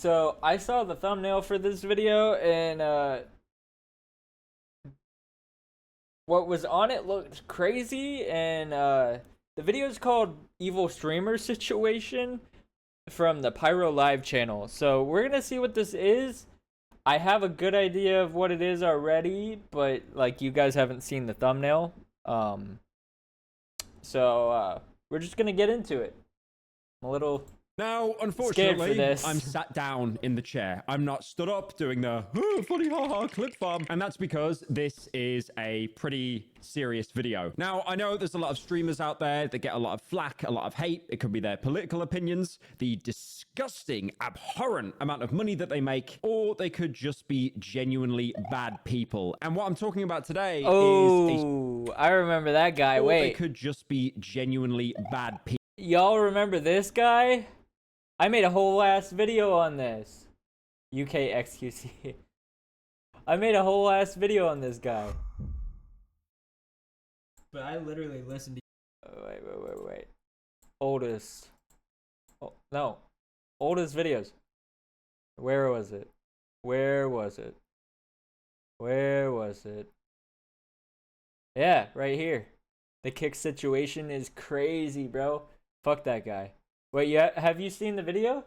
So I saw the thumbnail for this video, and what was on it looked crazy, and the video is called Evil Streamer Situation from the Pyro Live channel. So we're gonna see what this is. I have a good idea of what it is already, but like you guys haven't seen the thumbnail. So we're just gonna get into it. I'm a little Now, scared for unfortunately, this. I'm sat down in the chair. I'm not stood up doing the funny haha clip farm. And that's because this is a pretty serious video. Now, I know there's a lot of streamers out there that get a lot of flack, a lot of hate. It could be their political opinions, the disgusting, abhorrent amount of money that they make, or they could just be genuinely bad people. And what I'm talking about today is I remember that guy. or they Wait, could just be genuinely bad people. y'all remember this guy? I made a whole ass video on this. UKXQC. I made a whole ass video on this guy. But I literally listened to Wait. Oldest. Oh, no. Oldest videos. Where was it? Yeah, right here. The kick situation is crazy, bro. Fuck that guy. Wait, have you seen the video?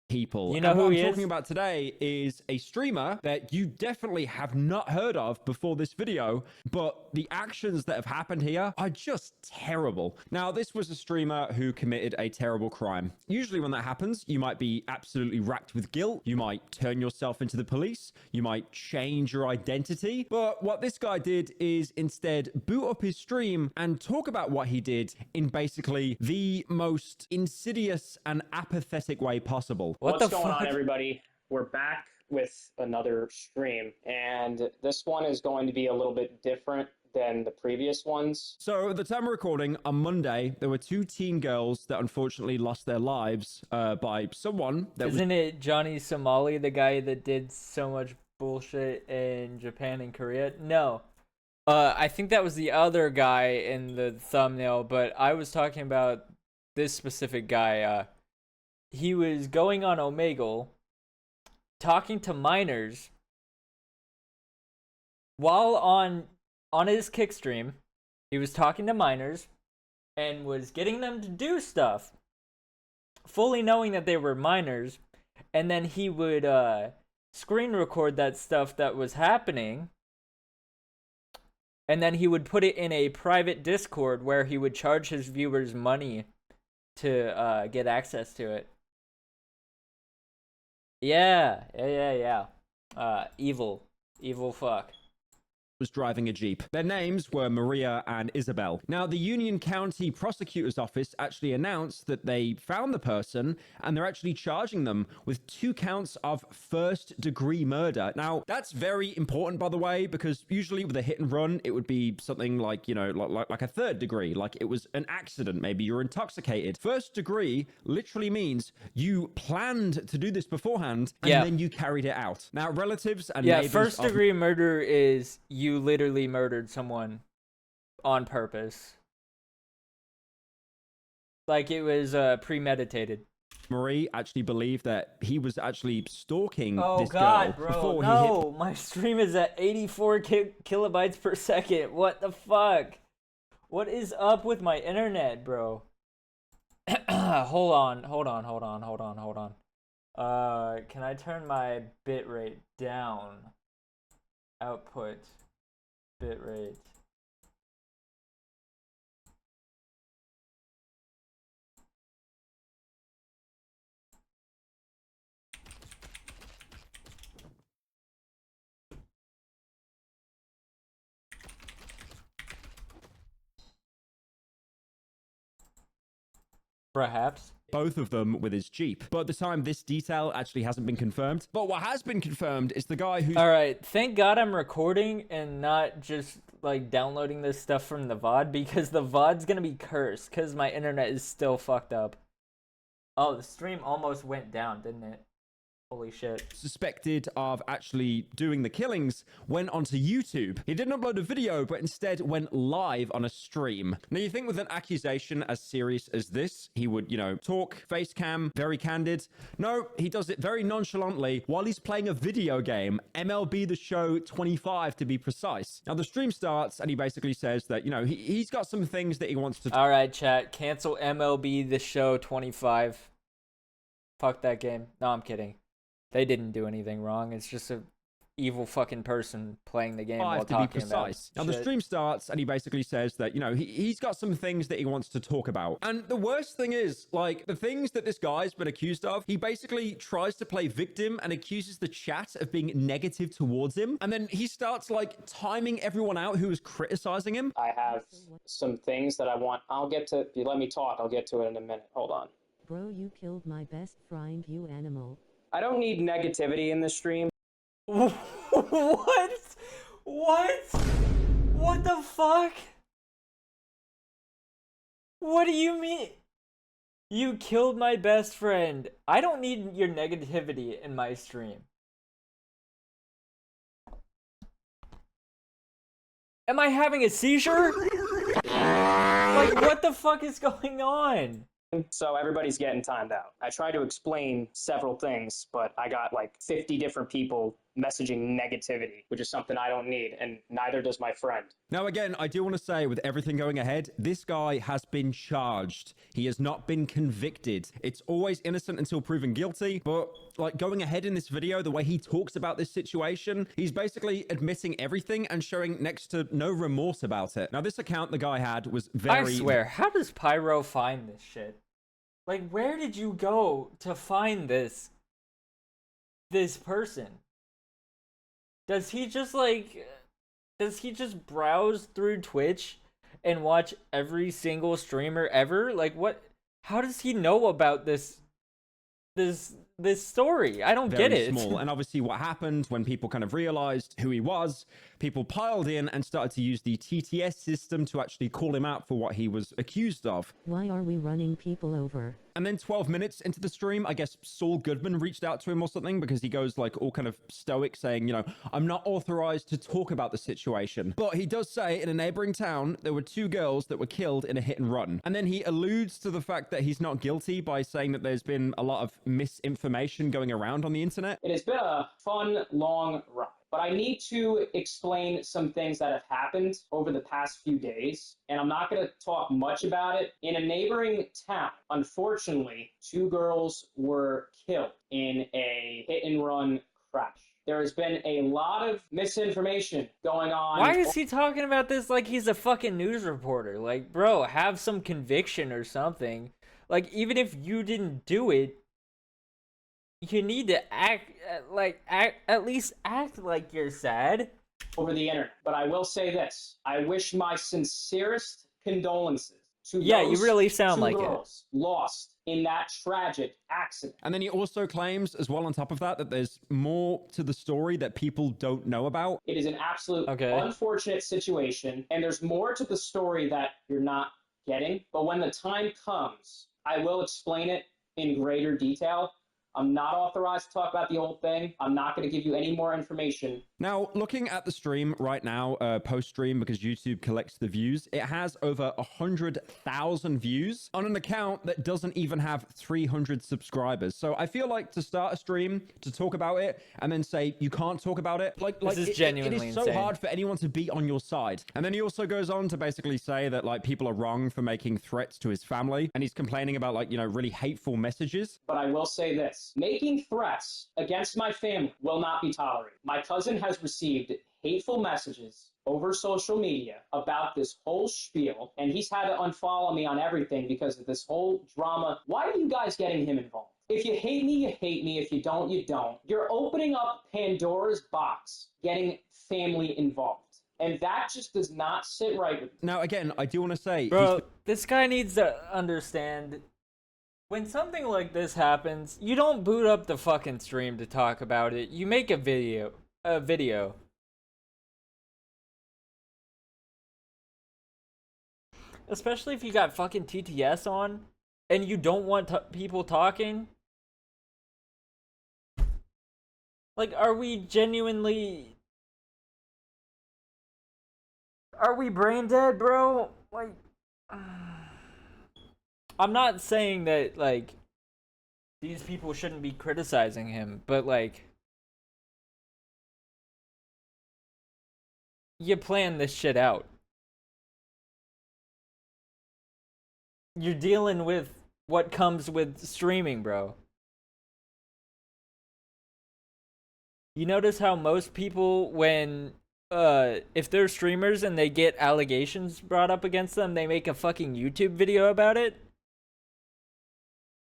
People. You know and who what he I'm is? talking about today is a streamer that you definitely have not heard of before this video, but the actions that have happened here are just terrible. Now, this was a streamer who committed a terrible crime. Usually when that happens, you might be absolutely racked with guilt. You might turn yourself into the police. You might change your identity. But what this guy did is instead boot up his stream and talk about what he did in basically the most insidious and apathetic way possible. What What's the going fuck? on, everybody? We're back with another stream, and this one is going to be a little bit different than the previous ones. So at the time of recording, on Monday, there were two teen girls that unfortunately lost their lives by someone that was Isn't it Johnny Somali, the guy that did so much bullshit in Japan and Korea? No. I think that was the other guy in the thumbnail, but I was talking about this specific guy. He was going on Omegle, talking to minors while on his kick stream. He was talking to minors and was getting them to do stuff, fully knowing that they were minors, and then he would screen record that stuff that was happening, and then he would put it in a private Discord where he would charge his viewers money to get access to it. Yeah. Evil fuck. was driving a Jeep. Their names were Maria and Isabel. Now, the Union County Prosecutor's Office actually announced that they found the person and they're actually charging them with 2 counts of first-degree murder. Now, that's very important, by the way, because usually with a hit and run, it would be something like, you know, like a 3rd degree, like it was an accident. Maybe you're intoxicated. First degree literally means you planned to do this beforehand and then you carried it out. Now, relatives and neighbors First degree murder is you literally murdered someone on purpose. Like it was premeditated. Marie actually believed that he was actually stalking Oh this god, girl bro. before No, my stream is at 84 kilobytes per second. What the fuck? What is up with my internet, bro? Hold on. Can I turn my bitrate down? Output bitrate. Perhaps. both of them with his Jeep. But at the time, this detail actually hasn't been confirmed. But what has been confirmed is the guy who's... All right, thank God I'm recording and not just like downloading this stuff from the VOD, because the VOD's gonna be cursed because my internet is still fucked up. Oh, the stream almost went down, didn't it? Holy shit. suspected of actually doing the killings went onto YouTube. He didn't upload a video, but instead went live on a stream. Now, you think with an accusation as serious as this, he would, talk, face cam, very candid. No, he does it very nonchalantly while he's playing a video game, MLB The Show 25 to be precise. Now, the stream starts and he basically says that, he's got some things that he wants to... All right, chat. Cancel MLB The Show 25. Fuck that game. No, I'm kidding. They didn't do anything wrong. It's just a evil fucking person playing the game while to be talking about precise. Now, the shit. stream starts and he basically says that, he's got some things that he wants to talk about. And the worst thing is, the things that this guy's been accused of, he basically tries to play victim and accuses the chat of being negative towards him. And then he starts, timing everyone out who is criticizing him. I have some things that I want. If you let me talk, I'll get to it in a minute. Hold on. Bro, you killed my best friend, you animal. I don't need negativity in the stream. What? What the fuck? What do you mean? You killed my best friend. I don't need your negativity in my stream. Am I having a seizure? What the fuck is going on? So everybody's getting timed out. I tried to explain several things, but I got 50 different people messaging negativity, which is something I don't need, and neither does my friend. Now, again, I do want to say, with everything going ahead, this guy has been charged. He has not been convicted. It's always innocent until proven guilty, but going ahead in this video, the way he talks about this situation, he's basically admitting everything and showing next to no remorse about it. Now, this account the guy had was very... I swear, how does Pyro find this shit? Where did you go to find this person? Does he just browse through Twitch and watch every single streamer ever? What? How does he know about this story? I don't get it. Small. And obviously what happened when people kind of realized who he was, people piled in and started to use the TTS system to actually call him out for what he was accused of. Why are we running people over? And then 12 minutes into the stream, I guess Saul Goodman reached out to him or something, because he goes all kind of stoic saying, I'm not authorized to talk about the situation. But he does say in a neighboring town, there were 2 girls that were killed in a hit and run. And then he alludes to the fact that he's not guilty by saying that there's been a lot of misinformation going around on the internet. It has been a fun, long ride. But I need to explain some things that have happened over the past few days, and I'm not going to talk much about it. In a neighboring town, unfortunately, 2 girls were killed in a hit-and-run crash. There has been a lot of misinformation going on. Why is he talking about this like he's a fucking news reporter? Bro, have some conviction or something. Even if you didn't do it, you need to at least act like you're sad. Over the internet. But I will say this. I wish my sincerest condolences to Yeah, those you really sound 2 like girls lost in that tragic accident. And then he also claims as well on top of that there's more to the story that people don't know about. It is an absolute unfortunate situation, and there's more to the story that you're not getting. But when the time comes, I will explain it in greater detail. I'm not authorized to talk about the whole thing. I'm not going to give you any more information. Now, looking at the stream right now, post-stream, because YouTube collects the views, it has over 100,000 views on an account that doesn't even have 300 subscribers. So I feel like to start a stream, to talk about it, and then say you can't talk about it, this is genuinely it is so insane. hard for anyone to be on your side. And then he also goes on to basically say that people are wrong for making threats to his family, and he's complaining about really hateful messages. But I will say this. Making threats against my family will not be tolerated. My cousin has received hateful messages over social media about this whole spiel, and he's had to unfollow me on everything because of this whole drama. Why are you guys getting him involved? If you hate me, you hate me. If you don't, you don't. You're opening up Pandora's box, getting family involved. And that just does not sit right with me. Now, again, I do want to say... Bro, this guy needs to understand... When something like this happens, you don't boot up the fucking stream to talk about it. You make a video. Especially if you got fucking TTS on and you don't want people talking. Like, are we genuinely... Are we brain dead, bro? Like... I'm not saying that, like, these people shouldn't be criticizing him, but, like... You plan this shit out. You're dealing with what comes with streaming, bro. You notice how most people, when if they're streamers and they get allegations brought up against them, they make a fucking YouTube video about it?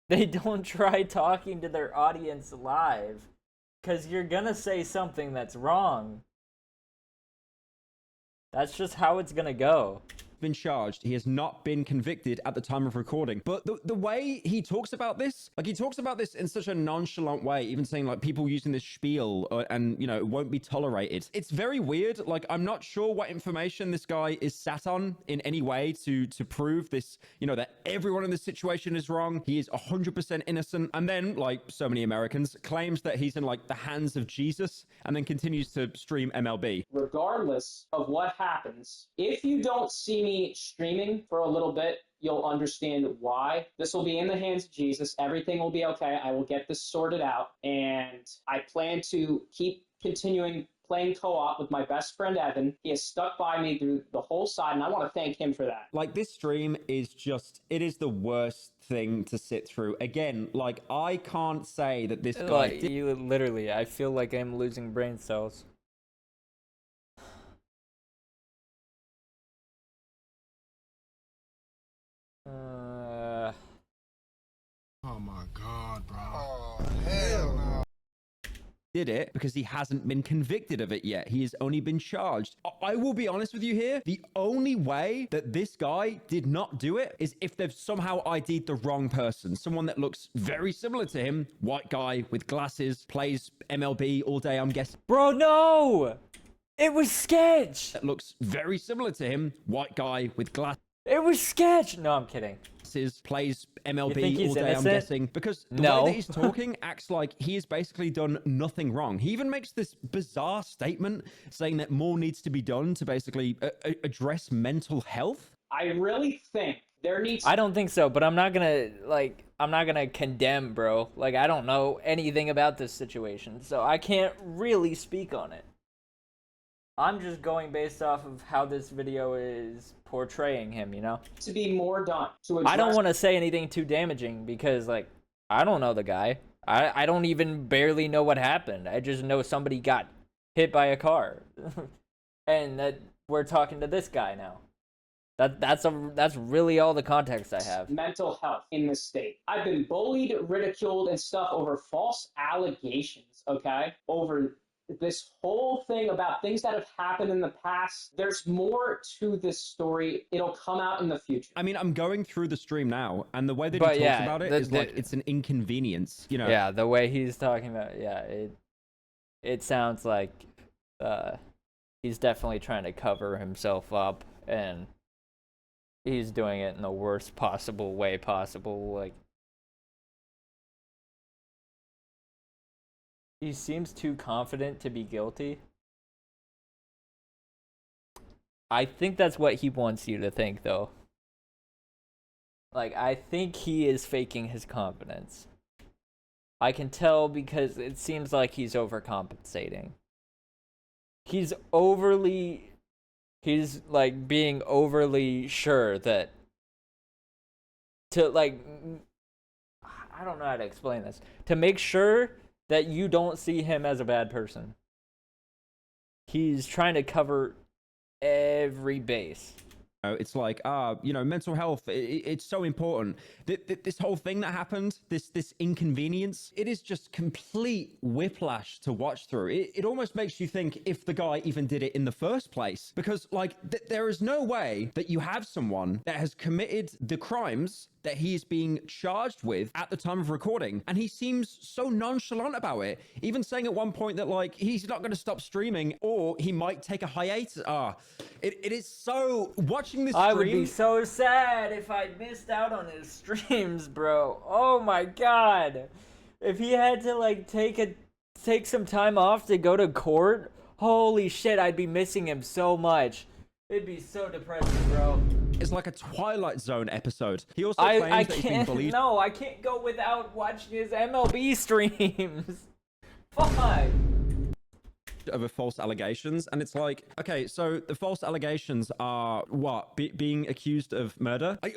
They don't try talking to their audience live, because you're gonna say something that's wrong. That's just how it's gonna go. Been charged. He has not been convicted at the time of recording. But the way he talks about this, like he talks about this in such a nonchalant way, even saying like people using this spiel and, you know, it won't be tolerated. It's very weird. Like, I'm not sure what information this guy is sat on in any way to prove this, you know, that everyone in this situation is wrong. He is 100% innocent. And then, like so many Americans, claims that he's in like the hands of Jesus and then continues to stream MLB. Regardless of what happens, if you don't see me streaming for a little bit, you'll understand why. This will be in the hands of Jesus. Everything will be okay. I will get this sorted out. And I plan to keep continuing playing co-op with my best friend, Evan. He has stuck by me through the whole side, and I want to thank him for that. Like, this stream is just, it is the worst thing to sit through. Again, like, I can't say that this guy Like, you literally, I feel like I'm losing brain cells. Oh my god, bro. Oh, hell no. did it because he hasn't been convicted of it yet. He has only been charged. I will be honest with you here. The only way that this guy did not do it is if they've somehow ID'd the wrong person. Someone that looks very similar to him. White guy with glasses, plays MLB all day, I'm guessing. Bro, no! It was sketch! That looks very similar to him. White guy with glasses. It was sketch! No, I'm kidding. Plays You think MLB he's all day, I'm innocent? guessing. Because the No. way that he's talking acts like he has basically done nothing wrong. He even makes this bizarre statement saying that more needs to be done to basically address mental health. I really think there needs I don't think so, but I'm not gonna condemn, bro. Like, I don't know anything about this situation, so I can't really speak on it. I'm just going based off of how this video is portraying him, you know? to be more done to address I don't want to say anything too damaging because, like, I don't know the guy. I don't even barely know what happened. I just know somebody got hit by a car. And that we're talking to this guy now. That's really all the context I have. mental health in this state. I've been bullied, ridiculed, and stuff over false allegations, okay? Over this whole thing about things that have happened in the past. There's more to this story. It'll come out in the future. I mean, I'm going through the stream now, and the way that But he talks yeah, about it is like it's an inconvenience, you know? Yeah, the way he's talking about, yeah, it sounds like he's definitely trying to cover himself up, and he's doing it in the worst possible way possible. Like, he seems too confident to be guilty. I think that's what he wants you to think, though. Like, I think he is faking his confidence. I can tell because it seems like he's overcompensating. He's like being overly sure that I don't know how to explain this. To make sure that you don't see him as a bad person. He's trying to cover every base. It's like, mental health, it's so important. This whole thing that happened, this inconvenience, it is just complete whiplash to watch through. It almost makes you think if the guy even did it in the first place. Because, like, there is no way that you have someone that has committed the crimes that he is being charged with at the time of recording, and he seems so nonchalant about it, even saying at one point that, like, he's not going to stop streaming or he might take a hiatus. It is so, watching this stream, I would be so sad if I missed out on his streams, bro. Oh my god. If he had to, like, take a take some time off to go to court, holy shit, I'd be missing him so much. It'd be so depressing, bro. It's like a Twilight Zone episode. He also I claims that he's been can't. bullied. No, I can't go without watching his MLB streams. Fuck. Over false allegations, and it's like, okay, so the false allegations are what? Being accused of murder? I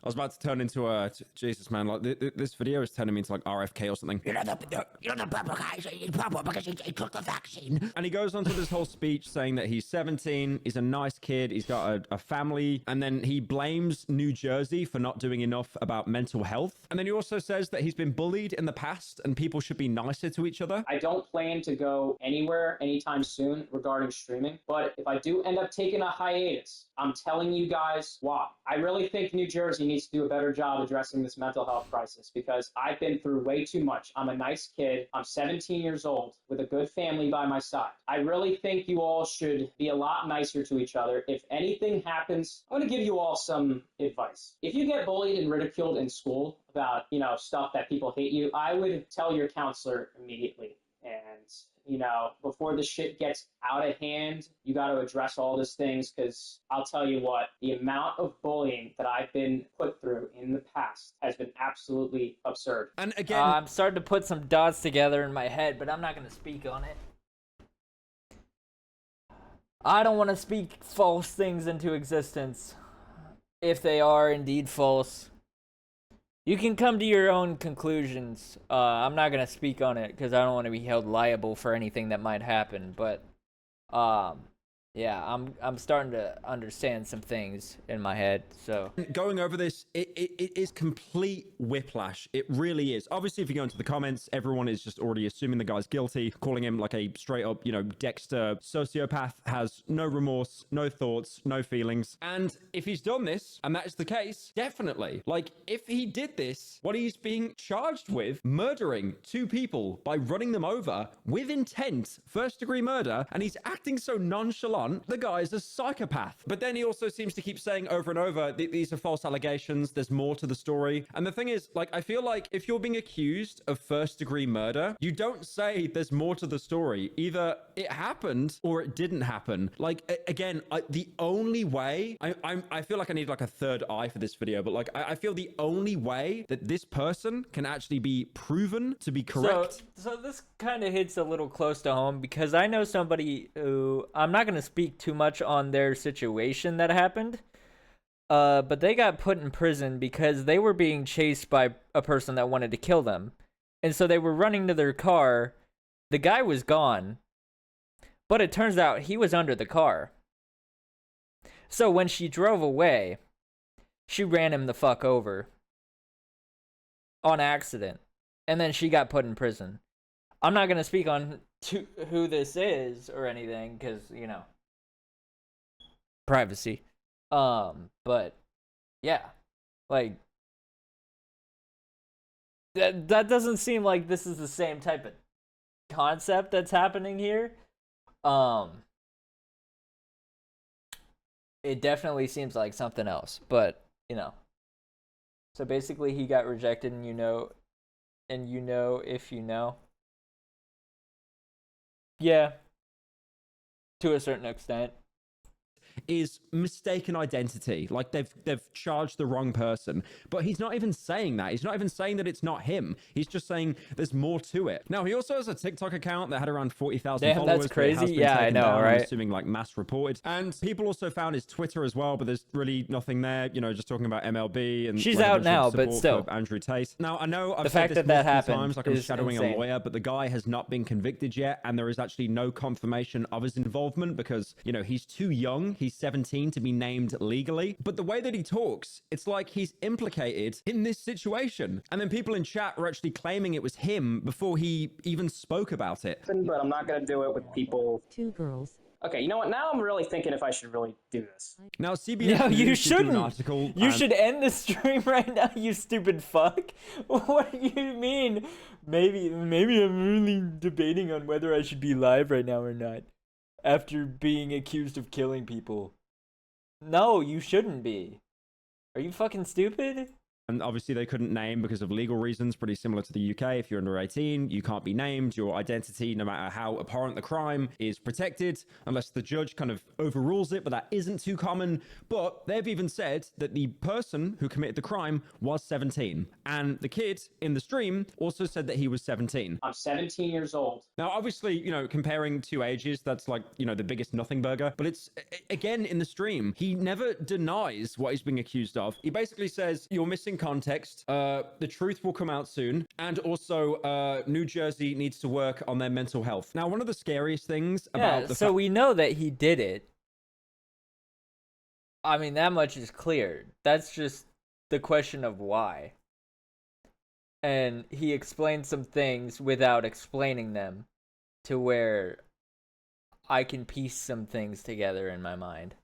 was about to turn into a Jesus, man. Like this video is turning me into like RFK or something. You're the publication. He's proper because he took the vaccine. And he goes on to this whole speech saying that he's 17, he's a nice kid, he's got a family, and then he blames New Jersey for not doing enough about mental health. And then he also says that he's been bullied in the past and people should be nicer to each other. I don't plan to go anywhere anytime soon regarding streaming, but if I do end up taking a hiatus, I'm telling you guys why. I really think New Jersey needs to do a better job addressing this mental health crisis because I've been through way too much. I'm a nice kid. I'm 17 years old with a good family by my side. I really think you all should be a lot nicer to each other. If anything happens, I'm going to give you all some advice. If you get bullied and ridiculed in school about, stuff that people hate you, I would tell your counselor immediately. And, before the shit gets out of hand, you got to address all these things because I'll tell you what, the amount of bullying that I've been put through in the past has been absolutely absurd. And again, I'm starting to put some dots together in my head, but I'm not going to speak on it. I don't want to speak false things into existence if they are indeed false. You can come to your own conclusions. I'm not gonna speak on it because I don't want to be held liable for anything that might happen. But, yeah, I'm starting to understand some things in my head. So going over this, it is complete whiplash. It really is. Obviously, if you go into the comments, everyone is just already assuming the guy's guilty, calling him like a straight up, Dexter sociopath, has no remorse, no thoughts, no feelings. And if he's done this, and that is the case, definitely. Like, if he did this, what he's being charged with, murdering 2 people by running them over with intent, first-degree murder, and he's acting so nonchalant, the guy's a psychopath. But then he also seems to keep saying over and over, these are false allegations, there's more to the story. And the thing is, like, I feel like if you're being accused of first-degree murder, you don't say there's more to the story. Either it happened or it didn't happen. Like, again, the only way, I feel like I need like a third eye for this video, but like, I feel the only way that this person can actually be proven to be correct. So this kind of hits a little close to home because I know somebody who, I'm not going to speak too much on their situation that happened, but they got put in prison because they were being chased by a person that wanted to kill them. And so they were running to their car. The guy was gone, but it turns out he was under the car. So when she drove away, she ran him the fuck over on accident. And then she got put in prison. I'm not going to speak on who this is or anything because, privacy. But yeah, like that doesn't seem like this is the same type of concept that's happening here. It definitely seems like something else, but so basically he got rejected and if you know. Yeah. To a certain extent. Is mistaken identity. Like they've charged the wrong person. But he's not even saying that. He's not even saying that it's not him. He's just saying there's more to it. Now, he also has a TikTok account that had around 40,000 followers. That's crazy. But it has been Yeah, I taken know, down, right? I'm assuming like mass reported. And people also found his Twitter as well, but there's really nothing there, just talking about MLB and she's like, out now, but support still. for Andrew Tate. Now, I know I've The said fact this that that multiple happened times, like I'm is shadowing insane. a lawyer, but the guy has not been convicted yet, and there is actually no confirmation of his involvement because, he's too young. He's 17 to be named legally. But the way that he talks, it's like he's implicated in this situation. And then people in chat were actually claiming it was him before he even spoke about it. But I'm not going to do it with people. 2 girls. Okay, you know what? Now I'm really thinking if I should really do this. Now, CBS No, you News did do an shouldn't. article. You should end the stream right now, you stupid fuck. What do you mean? Maybe I'm really debating on whether I should be live right now or not after being accused of killing people. No, you shouldn't be. Are you fucking stupid? And obviously they couldn't name because of legal reasons, pretty similar to the UK. If you're under 18, you can't be named. Your identity, no matter how abhorrent the crime, is protected unless the judge kind of overrules it, but that isn't too common. But they've even said that the person who committed the crime was 17. And the kid in the stream also said that he was 17. I'm 17 years old. Now, obviously, you know, comparing two ages, that's like, you know, the biggest nothing burger. But it's, again, in the stream, he never denies what he's being accused of. He basically says, you're missing context. The truth will come out soon. And also, New Jersey needs to work on their mental health. Now, one of the scariest things about the so we know that he did it. I mean, that much is clear. That's just the question of why. And he explained some things without explaining them to where I can piece some things together in my mind.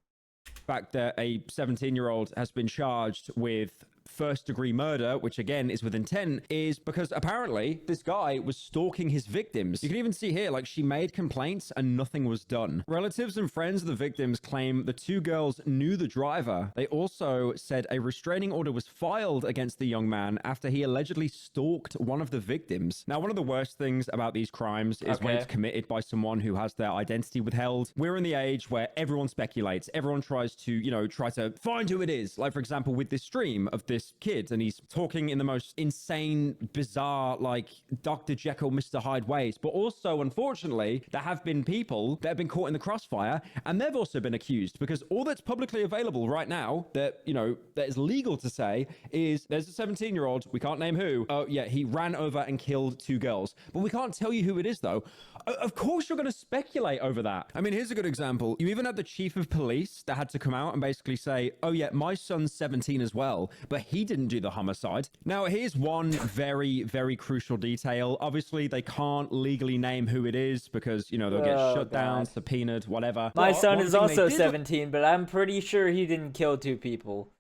fact that a 17-year-old has been charged with first-degree murder, which again is with intent, is because apparently this guy was stalking his victims. You can even see here, like, she made complaints and nothing was done. Relatives and friends of the victims claim the two girls knew the driver. They also said a restraining order was filed against the young man after he allegedly stalked one of the victims. Now, one of the worst things about these crimes is when it's committed by someone who has their identity withheld. We're in the age where everyone speculates. Everyone tries to, you know, try to find who it is. Like, for example, with this stream of this kid, and he's talking in the most insane, bizarre, like Dr. Jekyll, Mr. Hyde ways. But also, unfortunately, there have been people that have been caught in the crossfire, and they've also been accused, because all that's publicly available right now that, you know, that is legal to say is there's a 17-year-old, we can't name who. Oh, yeah, he ran over and killed two girls. But we can't tell you who it is, though. Of course you're going to speculate over that. I mean, here's a good example. You even had the chief of police that had to come out and basically say, oh yeah, my son's 17 as well, but he didn't do the homicide. Now, here's one very, very crucial detail. Obviously, they can't legally name who it is because, you know, they'll get shut down, subpoenaed, whatever. My But son one is thing they also did 17, but I'm pretty sure he didn't kill two people.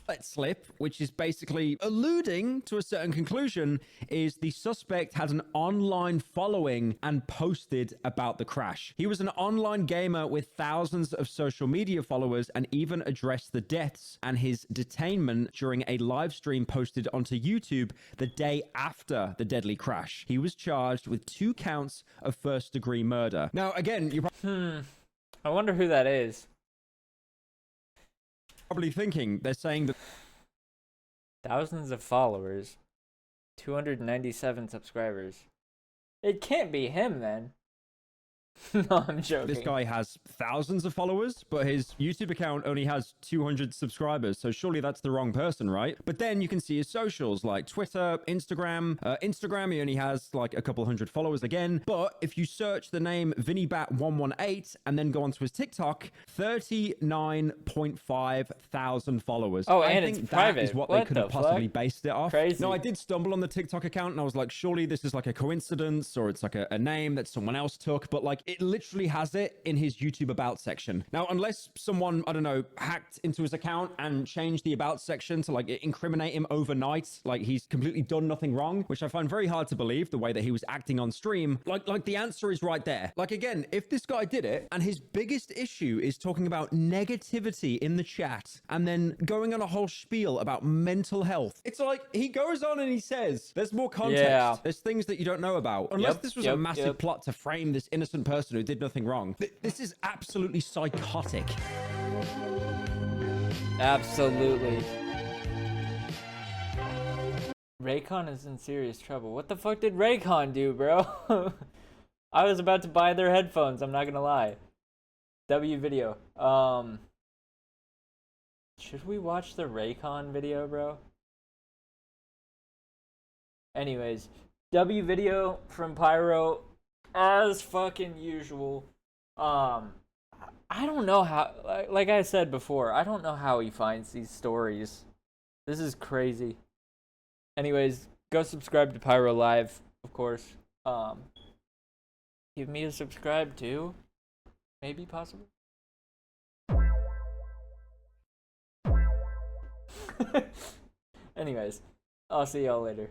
let slip, which is basically alluding to a certain conclusion, is the suspect had an online following and posted about the crash. He was an online gamer with thousands of social media followers and even addressed the deaths and his detainment during a live stream posted onto YouTube the day after the deadly crash. He was charged with 2 counts of first-degree murder. Now, again, you're I wonder who that is. probably thinking, they're saying that Thousands of followers. 297 subscribers. It can't be him then. No, I'm joking. this guy has thousands of followers, but his YouTube account only has 200 subscribers, so surely that's the wrong person, right? But then you can see his socials like Twitter, Instagram. Instagram, he only has like a couple hundred followers again. But if you search the name VinnyBat118 and then go onto his TikTok, 39.5 thousand followers. Oh, I and think it's that private. is what What they could the have possibly fuck? based it off. Crazy. No, I did stumble on the TikTok account and I was like, surely this is like a coincidence or it's like a name that someone else took, but like it literally has it in his YouTube about section. Now, unless someone, I don't know, hacked into his account and changed the about section to like incriminate him overnight, like he's completely done nothing wrong, which I find very hard to believe the way that he was acting on stream. Like the answer is right there. Like, again, if this guy did it and his biggest issue is talking about negativity in the chat and then going on a whole spiel about mental health, it's like he goes on and he says, there's more context. Yeah. There's things that you don't know about. Unless Yep, this was yep, a massive yep. plot to frame this innocent person who did nothing wrong. This is absolutely psychotic. Absolutely. Raycon is in serious trouble. What the fuck did Raycon do, bro? I was about to buy their headphones, I'm not gonna lie. W video. Should we watch the Raycon video, bro? Anyways, W video from Pyro, as fucking usual. I don't know how, like I said before, I don't know how he finds these stories. This is crazy. Anyways, go subscribe to Pyro Live, of course. Give me a subscribe too. Maybe, possible. Anyways, I'll see y'all later.